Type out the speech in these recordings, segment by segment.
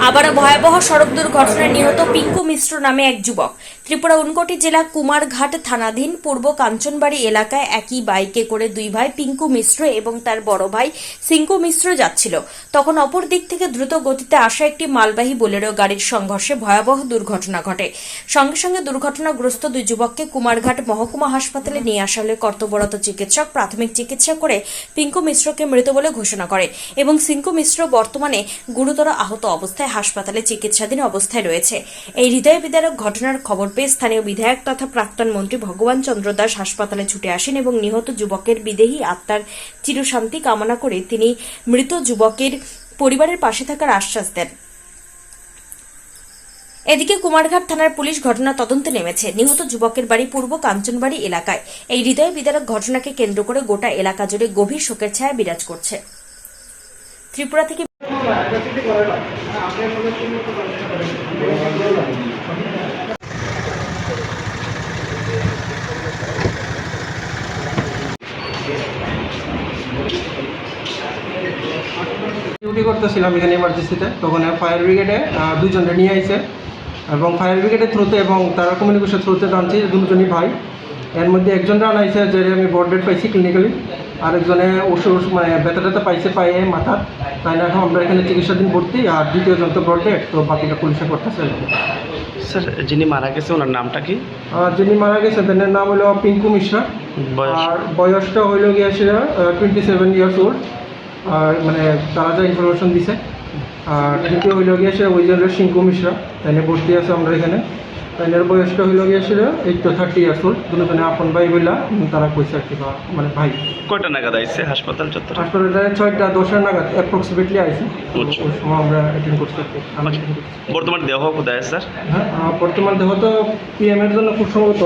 আবারও ভয়াবহ সড়ক দুর্ঘটনায় নিহত পিঙ্কু মিশ্র নামে এক যুবক। ত্রিপুরা ঊনকোটি জেলা কুমারঘাট থানাধীন পূর্ব কাঞ্চনবাড়ি এলাকায় একই বাইকে করে দুই ভাই পিঙ্কু মিশ্র এবং তার বড় ভাই সিঙ্কু মিশ্র যাচ্ছিল। তখন অপর দিক থেকে দ্রুত গতিতে আসা একটি মালবাহী বোলেরো গাড়ির সংঘর্ষে ভয়াবহ দুর্ঘটনা ঘটে। সঙ্গে সঙ্গে দুর্ঘটনাগ্রস্ত দুই যুবককে কুমারঘাট মহকুমা হাসপাতালে নিয়ে আসা হলে কর্তব্যরত চিকিৎসক প্রাথমিক চিকিৎসা করে পিঙ্কু মিশ্রকে মৃত বলে ঘোষণা করে এবং সিঙ্কু মিশ্র বর্তমানে গুরুতর আহত অবস্থায় হাসপাতালে চিকিৎসাধীন অবস্থায় রয়েছে। এই হৃদয় বিদারক ঘটনার খবর পেয়ে স্থানীয় বিধায়ক তথা প্রাক্তন মন্ত্রী ভগবান চন্দ্র দাস হাসপাতালে ছুটে আসেন এবং নিহত যুবকের বিদেহী আত্মার চিরশান্তি কামনা করে তিনি মৃত যুবকের পরিবারের পাশে থাকার আশ্বাস দেন। এদিকে কুমারঘাট থানার পুলিশ ঘটনা তদন্তে নেমেছে। নিহত যুবকের বাড়ি পূর্ব কাঞ্চনবাড়ি এলাকায়। এই হৃদয় বিদারক ঘটনাকে কেন্দ্র করে গোটা এলাকা জুড়ে গভীর শোকের ছায়া বিরাজ করছে। ত্রিপুরা থেকে ডিউটি করতেছিলাম এখানে ইমার্জেন্সিতে, তখন ফায়ার ব্রিগেডে দুজনে নিয়ে আইছে এবং ফায়ার ব্রিগেডের থ্রুতে এবং তারা কমিউনিকেশন থ্রুতে জানছি দুজনই ভাই। এর মধ্যে একজন রান আইছে যে আমি বড ডেড পাইছি ক্লিনিক্যালি, আরেকজনে ওষুধ মানে ব্যথা ট্যাথা পাইছে পায়ে মাথা, তাই না এখন আমরা এখানে চিকিৎসাধীন ভর্তি। আর দ্বিতীয়জন তো বড ডেড, তো বাকিটা পুলিশে করতেছে। স্যার, যিনি মারা গেছে ওনার নামটা কি? যিনি মারা গেছে তাদের নাম হলো পিঙ্কু মিশ্রা, আর বয়সটা হইল গিয়ে সেটা 27 ইয়ার্স ওল্ড। আর মানে তারা যা ইনফরমেশন দিছে। আর দ্বিতীয় হইল গিয়ে সে ওই জন্য সিঙ্কু মিশ্রা, তাইনে ভর্তি আছে আমরা এখানে। তাইনের বয়সটা হইল গিয়ে সেটা 30 ইয়ার্স ওল্ড। দুজনে আপন ভাই বললা তারা কইছে আর কি, মানে ভাই। কয়টা নাগাদ আইছে হাসপাতাল চত্বর? হাসপাতালে 6টা-10 নাগাদ অ্যাপ্রক্সিমেটলি আইছে। ওই সময় আমরা অ্যাটেন্ড করতে। বর্তমান দেহ কোথায় স্যার? হ্যাঁ, বর্তমান দেহ তো পিএম এর জন্য খুব সম্ভবত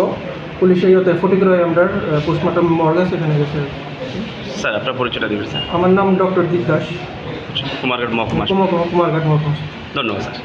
পুলিশে ইয়েতে ফটিকরায় আমরা পোস্টমর্টম মর্গে সেখানে গেছে। স্যার, আপনার পরিচয়টা দেবেন স্যার? আমার নাম ডক্টর দীপ দাস, কুমারঘাট মহকুমা। কুমারঘাট মহকুমা। ধন্যবাদ স্যার।